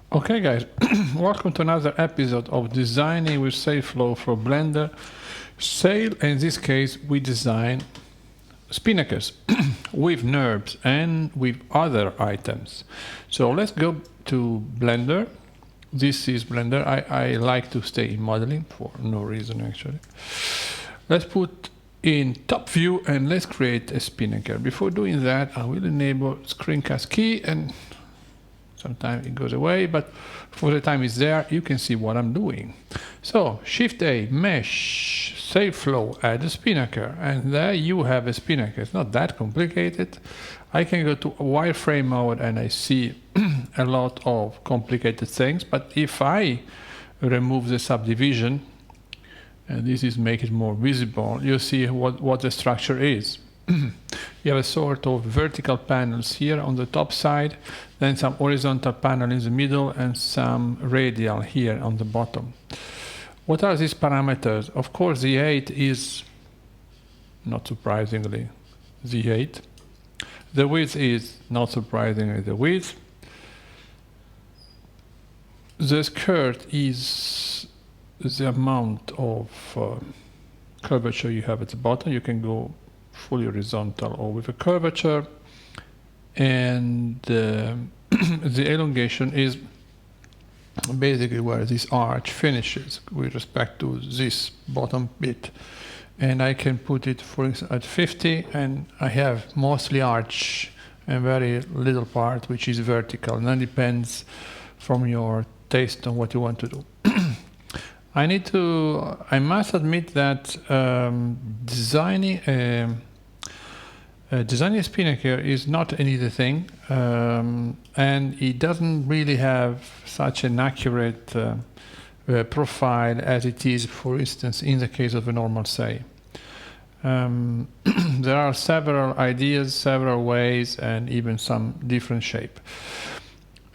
Okay guys, welcome to another episode of Designing with SafeFlow for Blender. In this case, we design Spinnakers with NURBS and with other items. So let's go to Blender. This is Blender. I like to stay in modeling for no reason actually. Let's put in top view and let's create a Spinnaker. Before doing that, I will enable screencast key, and sometimes it goes away, but for the time it's there, you can see what I'm doing. So Shift A, Mesh, SafeFlow, add a Spinnaker, and there you have a Spinnaker. It's not that complicated. I can go to wireframe mode and I see a lot of complicated things, but if I remove the subdivision, and this is make it more visible, you see what the structure is. You have a sort of vertical panels here on the top side, then some horizontal panel in the middle, and some radial here on the bottom. What are these parameters? Of course, the height is, not surprisingly, the height. The width is, not surprisingly, the width. The skirt is the amount of curvature you have at the bottom. You can go fully horizontal or with a curvature, and the elongation is basically where this arch finishes with respect to this bottom bit, and I can put it for instance at 50, and I have mostly arch and very little part which is vertical, and that depends from your taste on what you want to do. I must admit that designing a Spinnaker is not an easy thing, and it doesn't really have such an accurate profile as it is, for instance, in the case of a normal say. There are several ideas, several ways, and even some different shape.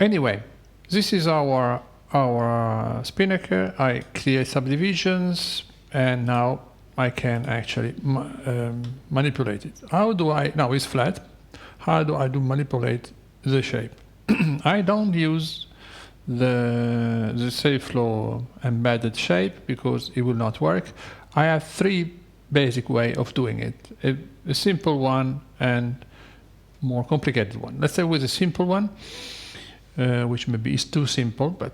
Anyway, this is our Spinnaker. I create subdivisions, and now I can actually manipulate it. How do I, now it's flat, how do I manipulate the shape? I don't use the SafeFlow embedded shape because it will not work. I have three basic way of doing it, a simple one and more complicated one. Let's say with a simple one, which maybe is too simple, but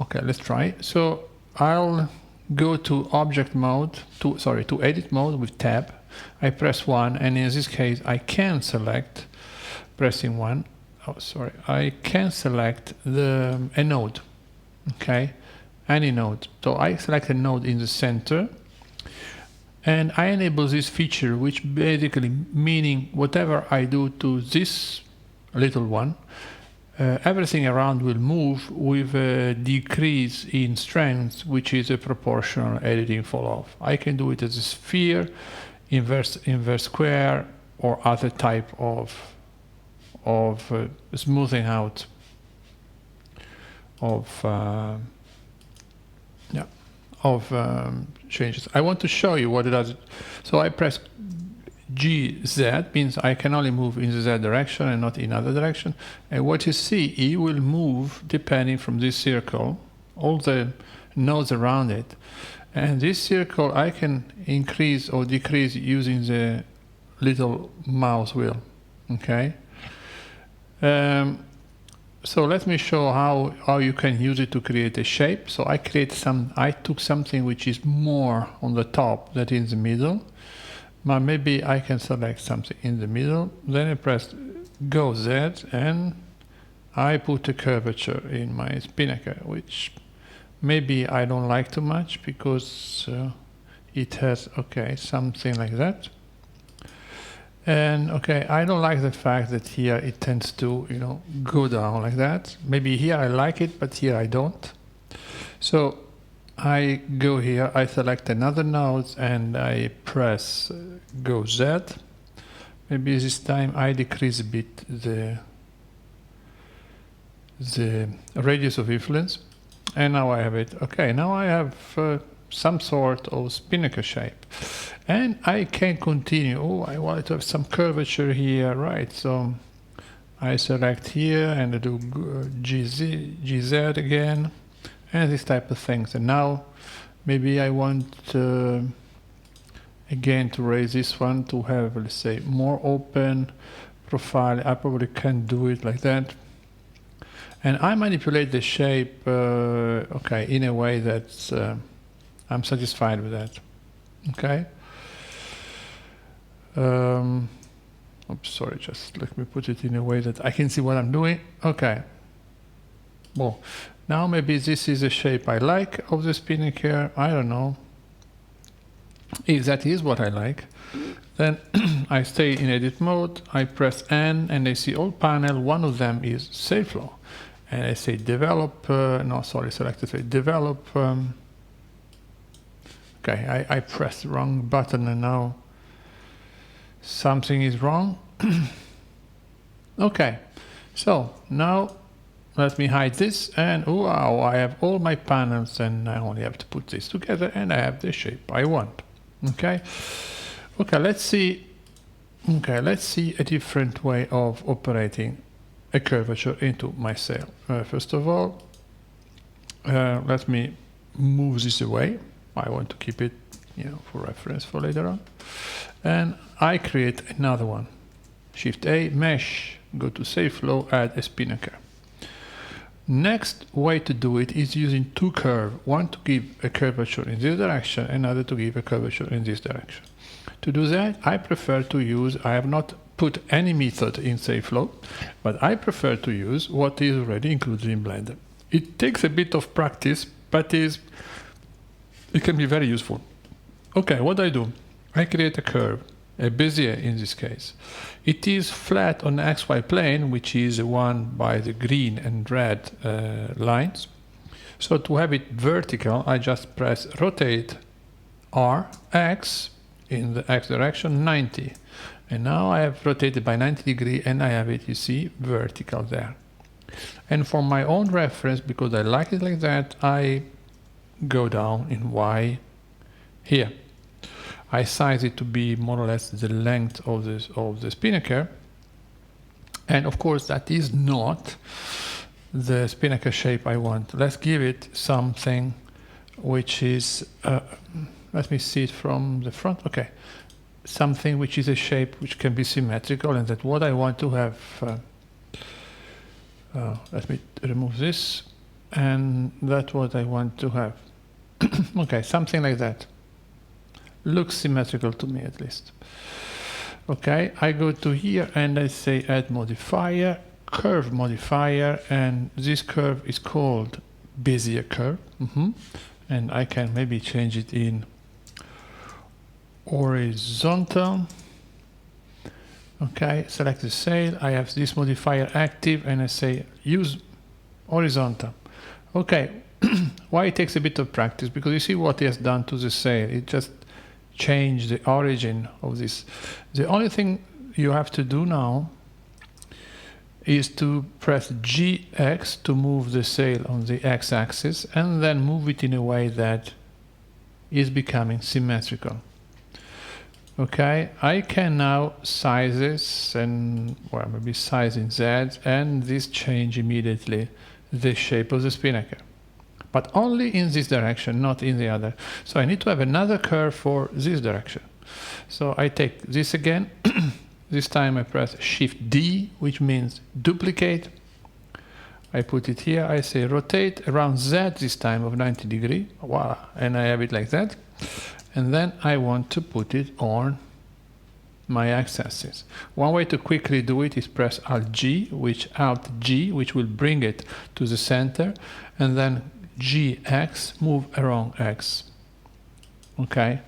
okay, let's try. So I'll go to object mode, to edit mode with tab. I press 1, and in this case I can select, pressing 1, I can select a node, okay, any node. So I select a node in the center, and I enable this feature, which basically meaning whatever I do to this little one, everything around will move with a decrease in strength, which is a proportional editing fall-off. I can do it as a sphere, inverse square, or other type of smoothing out of changes. I want to show you what it does. So I press GZ, means I can only move in the Z direction and not in other direction. And what you see, it will move depending from this circle, all the nodes around it. And this circle I can increase or decrease using the little mouse wheel, okay? So let me show how you can use it to create a shape. So I took something which is more on the top than in the middle. But maybe I can select something in the middle, then I press Go Z, and I put a curvature in my Spinnaker, which maybe I don't like too much because it has, okay, something like that. And okay, I don't like the fact that here it tends to, go down like that. Maybe here I like it, but here I don't. So I go here, I select another node, and I press Go Z. Maybe this time I decrease a bit the radius of influence, and now I have it. Okay, now I have some sort of Spinnaker shape, and I can continue. Oh, I want to have some curvature here, right? So I select here and I do GZ again, and this type of things. And now maybe I want again to raise this one to have, let's say, more open profile. I probably can do it like that. And I manipulate the shape, okay, in a way that I'm satisfied with that. Okay. Oops, sorry, just let me put it in a way that I can see what I'm doing. Okay. Well, now maybe this is a shape I like of the Spinnaker. I don't know. If that is what I like, then I stay in edit mode, I press N, and I see all panel. One of them is save flow. And I say develop, no, sorry, selected, develop. Okay, I pressed the wrong button and now something is wrong. Okay, so now let me hide this, and wow, I have all my panels, and I only have to put this together and I have the shape I want. Okay, let's see a different way of operating a curvature into my sail. First of all, let me move this away. I want to keep it, for reference for later on. And I create another one. Shift A, mesh, go to save flow, add a Spinnaker. Next way to do it is using two curves, one to give a curvature in this direction, another to give a curvature in this direction. To do that, I prefer to use, I have not put any method in save flow, but I prefer to use what is already included in Blender. It takes a bit of practice, but it can be very useful. Okay, what I do? I create a curve, a Bezier in this case. It is flat on the XY plane, which is the one by the green and red lines. So to have it vertical, I just press rotate R, X, in the X direction, 90. And now I have rotated by 90 degrees and I have it, you see, vertical there. And for my own reference, because I like it like that, I go down in Y here. I size it to be more or less the length of the Spinnaker. And of course, that is not the Spinnaker shape I want. Let's give it something which is, let me see it from the front. Okay. Something which is a shape which can be symmetrical, and that what I want to have. Let me remove this, and that's what I want to have. Okay, something like that. Looks symmetrical to me, at least. Okay, I go to here and I say add modifier, curve modifier, and this curve is called Bezier curve. And I can maybe change it in horizontal. Okay, select the sail. I have this modifier active and I say use horizontal. Okay, why it takes a bit of practice? Because you see what he has done to the sail. It just changed the origin of this. The only thing you have to do now is to press GX to move the sail on the X-axis and then move it in a way that is becoming symmetrical. Okay, I can now size this and, well, maybe size in Z, and this change immediately the shape of the Spinnaker. But only in this direction, not in the other. So I need to have another curve for this direction. So I take this again. This time I press Shift D, which means duplicate. I put it here. I say rotate around Z this time of 90 degrees. Voila. And I have it like that. And then I want to put it on my X-axis. One way to quickly do it is press Alt G, which will bring it to the center, and then GX, move around X. Okay,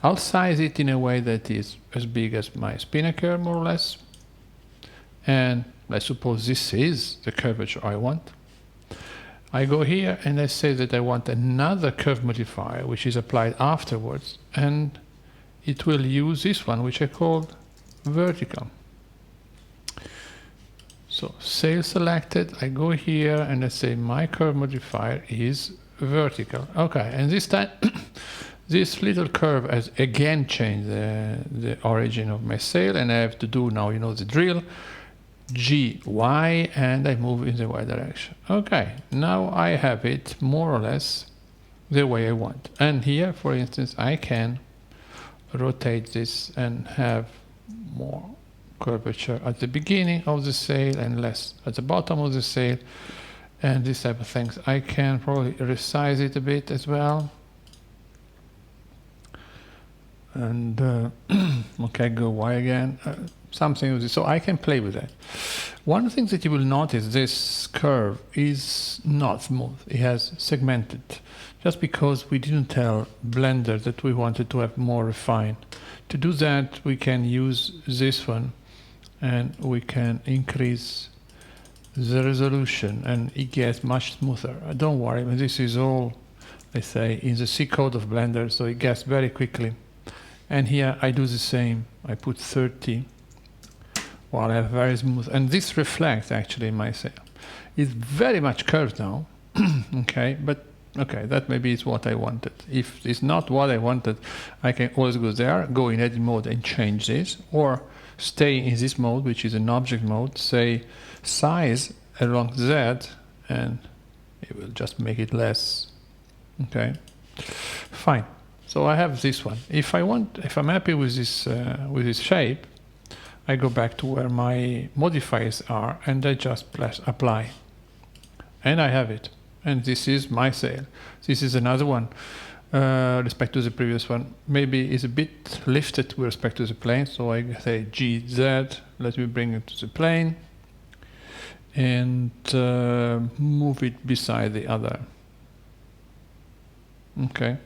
I'll size it in a way that is as big as my Spinnaker, more or less. And let's suppose this is the curvature I want. I go here and I say that I want another curve modifier, which is applied afterwards, and it will use this one, which I called vertical. So sail selected, I go here and I say my curve modifier is vertical. Okay, and this time this little curve has again changed the origin of my sail, and I have to do now, you know, the drill. G, Y, and I move in the Y direction. Okay, now I have it more or less the way I want. And here, for instance, I can rotate this and have more curvature at the beginning of the sail and less at the bottom of the sail, and this type of things. I can probably resize it a bit as well. And okay, go Y again, something with this. So I can play with that. One thing that you will notice, this curve is not smooth. It has segmented, just because we didn't tell Blender that we wanted to have more refined. To do that, we can use this one, and we can increase the resolution, and it gets much smoother. Don't worry, this is all, let's say, in the C code of Blender, so it gets very quickly. And here I do the same. I put 30, while I have very smooth, and this reflects actually in my sail. It's very much curved now, okay, but okay, that maybe is what I wanted. If it's not what I wanted, I can always go there, go in edit mode and change this, or stay in this mode, which is an object mode, say size along Z, and it will just make it less. Okay, fine. So I have this one. If I'm happy with this shape, I go back to where my modifiers are, and I just press apply, and I have it. And this is my sail. This is another one, respect to the previous one. Maybe it's a bit lifted with respect to the plane, so I say GZ. Let me bring it to the plane, and move it beside the other. Okay.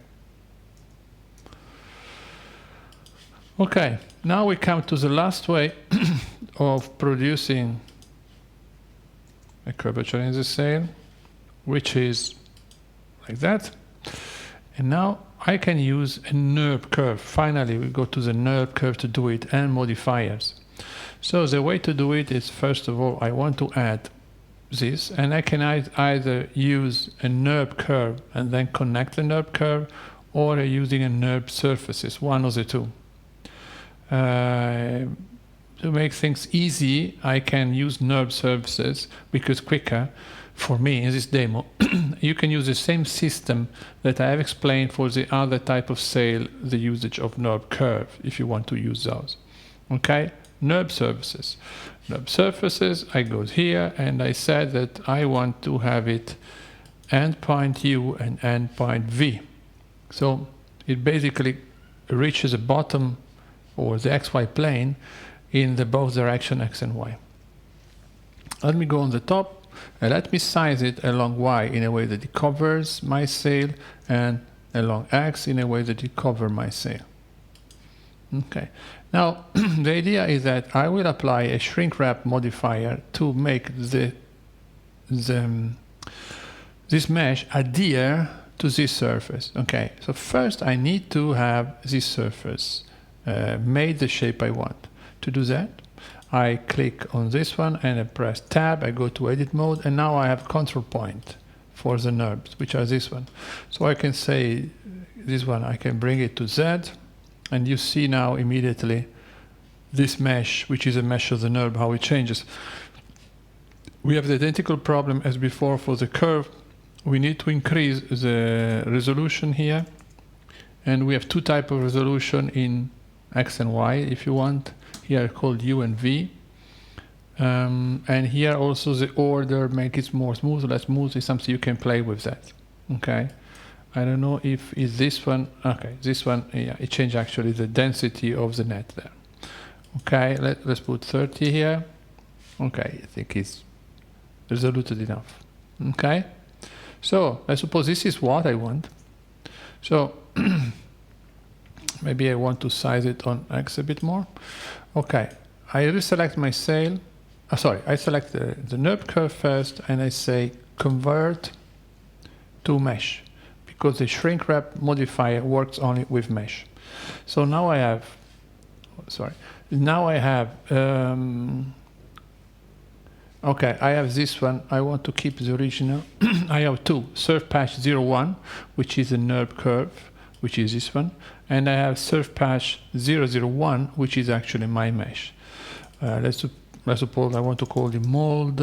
Okay, now we come to the last way of producing a curvature in the sail, which is like that. And now I can use a NURB curve. Finally, we go to the NURB curve to do it, and modifiers. So the way to do it is, first of all, I want to add this, and I can either use a NURB curve and then connect the NURB curve, or using a NURB surfaces, one of the two. To make things easy, I can use NURB surfaces, because quicker for me in this demo. You can use the same system that I have explained for the other type of sail, the usage of NURB curve, if you want to use those. Okay, NURB surfaces. NURB surfaces, I go here and I said that I want to have it endpoint U and endpoint V. So it basically reaches the bottom or the XY plane in the both direction X and Y. Let me go on the top and let me size it along Y in a way that it covers my sail, and along X in a way that it covers my sail. Okay, now the idea is that I will apply a Shrinkwrap modifier to make this mesh adhere to this surface. Okay, so first I need to have this surface made the shape I want. To do that, I click on this one and I press tab, I go to edit mode, and now I have control point for the NURBs, which are this one. So I can say this one, I can bring it to Z, and you see now immediately this mesh, which is a mesh of the NURB, how it changes. We have the identical problem as before for the curve. We need to increase the resolution here, and we have two types of resolution in X and Y if you want. Here called U and V, and here also the order make it more smooth, less smooth is something you can play with that. Okay, I don't know if it's this one. Okay, this one, yeah, it changed actually the density of the net there. Okay, let's put 30 here. Okay, I think it's resoluted enough. Okay, so I suppose this is what I want. So maybe I want to size it on X a bit more. Okay, I reselect my sail. I select the NURB curve first, and I say convert to mesh, because the Shrinkwrap modifier works only with mesh. So now I have, okay, I have this one. I want to keep the original. I have two, surf patch 01, which is a NURB curve, which is this one, and I have surf patch 001, which is actually my mesh. Let's I suppose I want to call the mold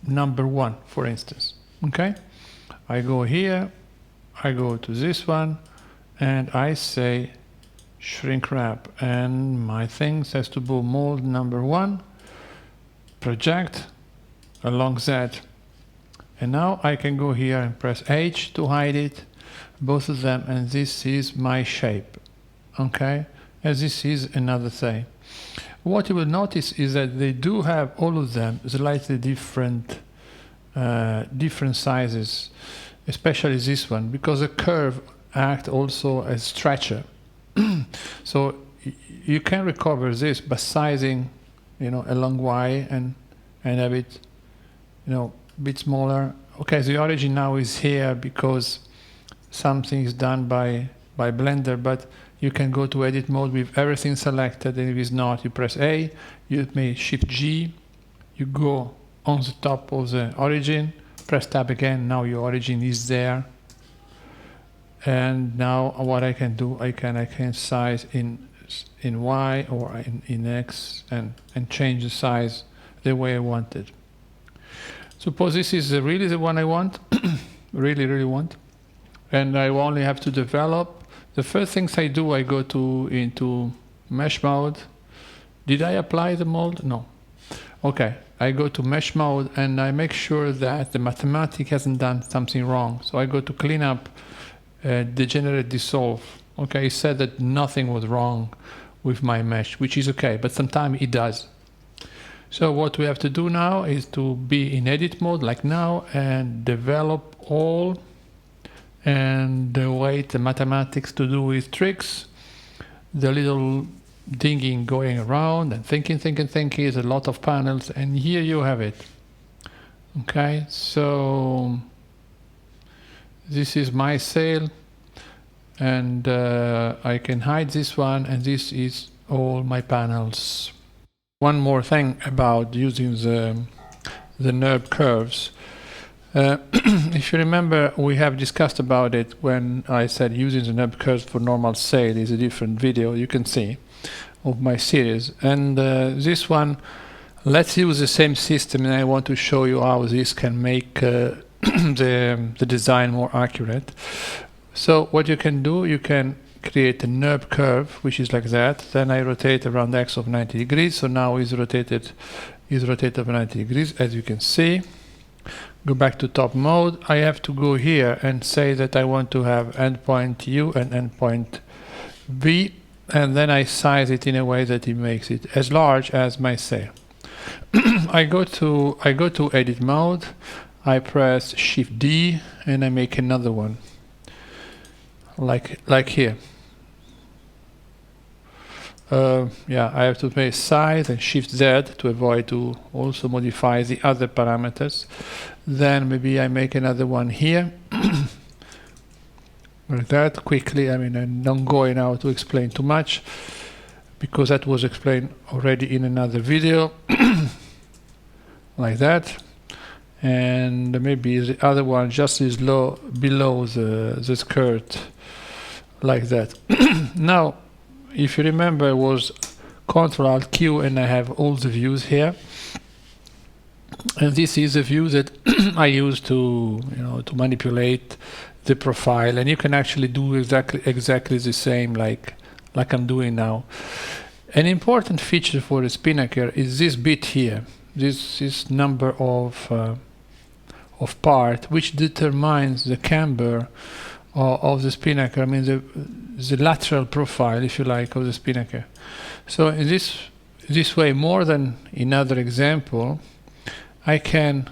number 1, for instance. Okay, I go here, I go to this one, and I say Shrinkwrap, and my thing says to do mold number 1, project along that, and now I can go here and press H to hide it, both of them, and this is my shape. Okay, and this is another thing. What you will notice is that they do have, all of them, slightly different sizes, especially this one, because the curve acts also as stretcher. So you can recover this by sizing, along Y and have it, a bit smaller. Okay, the origin now is here because something is done by Blender, but you can go to edit mode with everything selected, and if it's not, you press A, you make Shift G, you go on the top of the origin, press tab again, now your origin is there. And now what I can do, I can size in Y or in X and change the size the way I want it. Suppose this is really the one I want, really want, and I only have to develop. The first things I do, I go into mesh mode. Did I apply the mold? No. Okay, I go to mesh mode and I make sure that the mathematics hasn't done something wrong. So I go to clean up, degenerate dissolve. Okay, it said that nothing was wrong with my mesh, which is okay, but sometimes it does. So what we have to do now is to be in edit mode like now and develop all, and wait the mathematics to do its tricks. The little dinging going around and thinking is a lot of panels, and here you have it. Okay, so this is my sail, and I can hide this one, and this is all my panels. One more thing about using the NURB curves. If you remember, we have discussed about it when I said using the NURB curves for normal sail is a different video you can see of my series. And this one, let's use the same system, and I want to show you how this can make the design more accurate. So what you can do, you can create a NURB curve, which is like that. Then I rotate around the axis of 90 degrees. So now it's rotated of 90 degrees, as you can see. Go back to top mode. I have to go here and say that I want to have endpoint U and endpoint V, and then I size it in a way that it makes it as large as my sail. I go to edit mode. I press Shift D and I make another one, like here. Yeah, I have to make size and Shift Z to avoid to also modify the other parameters. Then maybe I make another one here. Like that, quickly. I mean, I'm not going now to explain too much, because that was explained already in another video. Like that. And maybe the other one just is low below the skirt, like that. Now, if you remember, it was Ctrl-Alt-Q, and I have all the views here. And this is a view that I use to manipulate the profile, and you can actually do exactly the same like I'm doing now. An important feature for the Spinnaker is this bit here, this number of part, which determines the camber of the Spinnaker. I mean the lateral profile, if you like, of the Spinnaker. So in this way, more than in other example, I can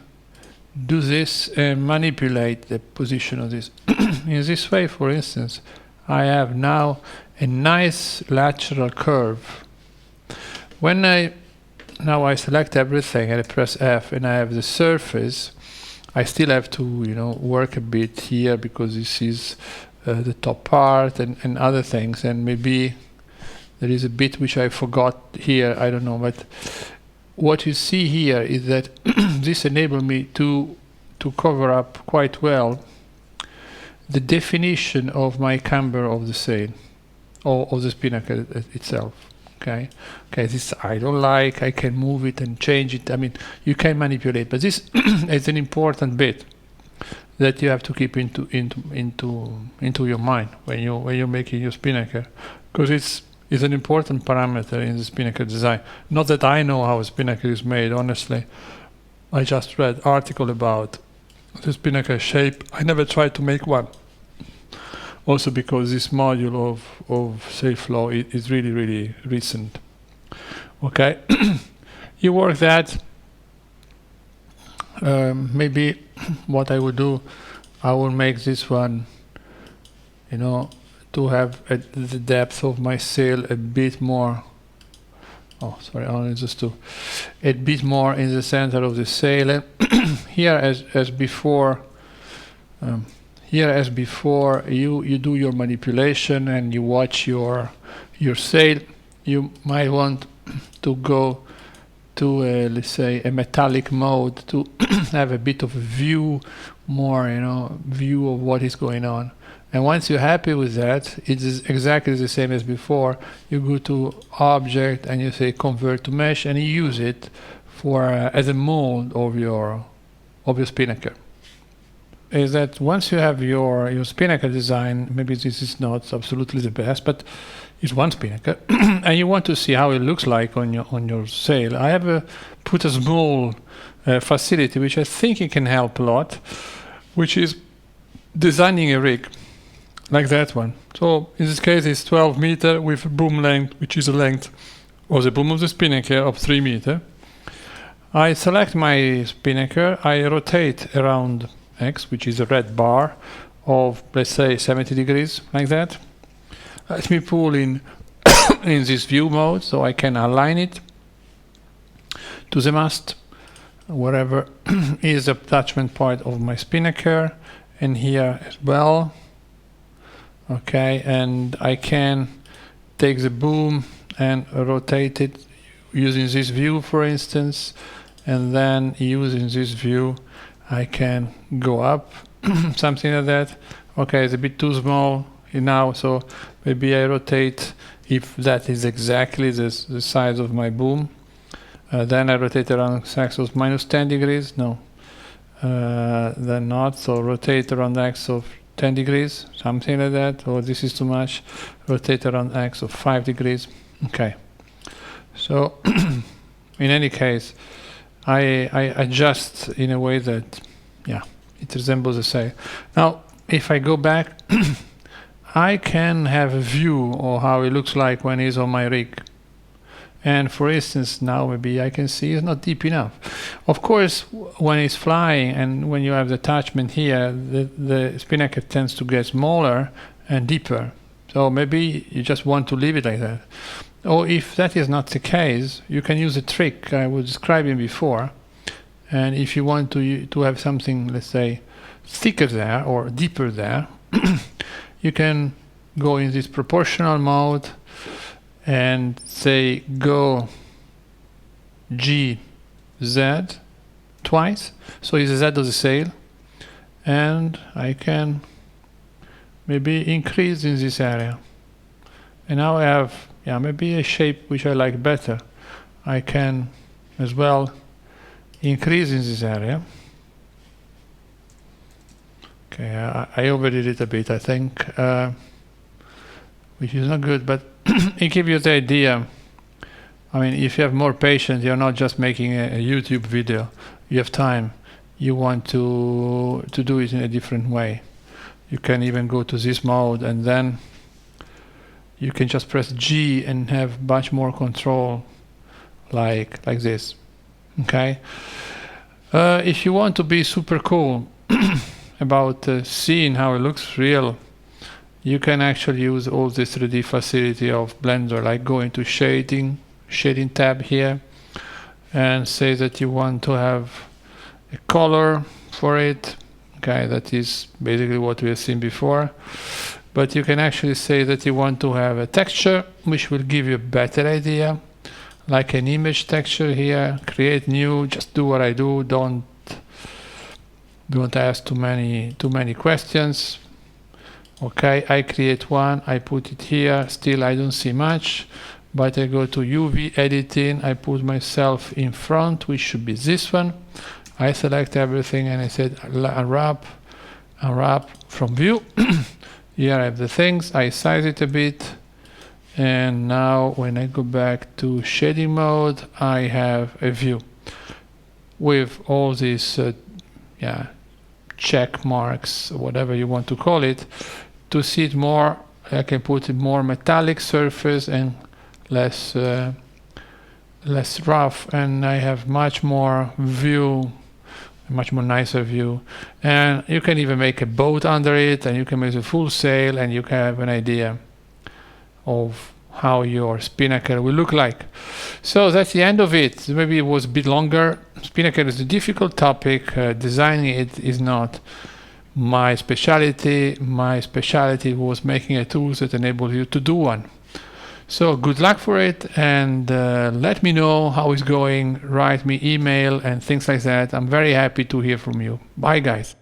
do this and manipulate the position of this. In this way, for instance, I have now a nice lateral curve. When I select everything and I press F and I have the surface, I still have to work a bit here, because this is the top part and other things, and maybe there is a bit which I forgot here, I don't know, but what you see here is that this enables me to cover up quite well the definition of my camber of the sail, or of the Spinnaker itself. Okay, this I don't like. I can move it and change it. I mean, you can manipulate, but this is an important bit that you have to keep into your mind when you're making your Spinnaker, because it's an important parameter in the Spinnaker design. Not that I know how a Spinnaker is made, honestly. I just read article about the Spinnaker shape. I never tried to make one. Also because this module of sail flow is really, really recent. Okay, you work that. Maybe what I would do, I will make this one, you know, to have the depth of my sail a bit more. Oh, sorry, only just to a bit more in the center of the sail. Here, as before. Here, as before, you do your manipulation and you watch your sail. You might want to go to let's say a metallic mode to have a bit of a view, more view of what is going on. And once you're happy with that, it is exactly the same as before. You go to object and you say convert to mesh, and you use it for as a mold of your Spinnaker. Is that once you have your Spinnaker design, maybe this is not absolutely the best, but it's one Spinnaker, and you want to see how it looks like on your sail. I have put a small facility which I think it can help a lot, which is designing a rig like that one. So in this case, it's 12 meter with a boom length, which is the length of the boom of the Spinnaker of 3 meter. I select my Spinnaker, I rotate around X, which is a red bar of, let's say, 70 degrees, like that. Let me pull in in this view mode, so I can align it to the mast, wherever is the attachment point of my Spinnaker, and here as well. Okay, and I can take the boom and rotate it using this view, for instance, and then using this view I can go up, something like that. Okay, it's a bit too small now, so maybe I rotate, if that is exactly the size of my boom. Then I rotate around the axis of minus 10 degrees. No, then not. So rotate around the axis of 10 degrees, something like that. Or this is too much. Rotate around the axis of 5 degrees. Okay. So in any case, I adjust in a way that, yeah, it resembles a sail. Now, if I go back, I can have a view of how it looks like when it's on my rig. And for instance, now maybe I can see it's not deep enough. Of course, when it's flying and when you have the attachment here, the Spinnaker tends to get smaller and deeper. So maybe you just want to leave it like that. Or if that is not the case, you can use a trick I was describing before. And if you want to have something, let's say, thicker there or deeper there, you can go in this proportional mode and say go G, Z twice. So it's the Z of the sail. And I can maybe increase in this area. And now I have, yeah, maybe a shape which I like better. I can as well increase in this area. Okay, I overdid it a bit, I think, which is not good, but it gives you the idea. I mean, if you have more patience, you're not just making a YouTube video. You have time. You want to do it in a different way. You can even go to this mode, and then you can just press G and have much more control, like this. Okay. If you want to be super cool about seeing how it looks real, you can actually use all this 3D facility of Blender, like go into shading tab here, and say that you want to have a color for it. Okay, that is basically what we have seen before. But you can actually say that you want to have a texture, which will give you a better idea, like an image texture here. Create new, just do what I do. Don't ask too many questions. Okay, I create one, I put it here. Still, I don't see much, but I go to UV editing, I put myself in front, which should be this one. I select everything and I said unwrap from view. Here I have the things, I size it a bit, and now when I go back to shading mode, I have a view with all these check marks, whatever you want to call it. To see it more, I can put a more metallic surface and less rough, and I have much more view, a much more nicer view. And you can even make a boat under it, and you can make a full sail, and you can have an idea of how your Spinnaker will look like. So that's the end of it. Maybe it was a bit longer. Spinnaker is a difficult topic. Designing it is not my specialty. My specialty was making a tool that enables you to do one. So good luck for it, and let me know how it's going. Write me email and things like that. I'm very happy to hear from you. Bye guys.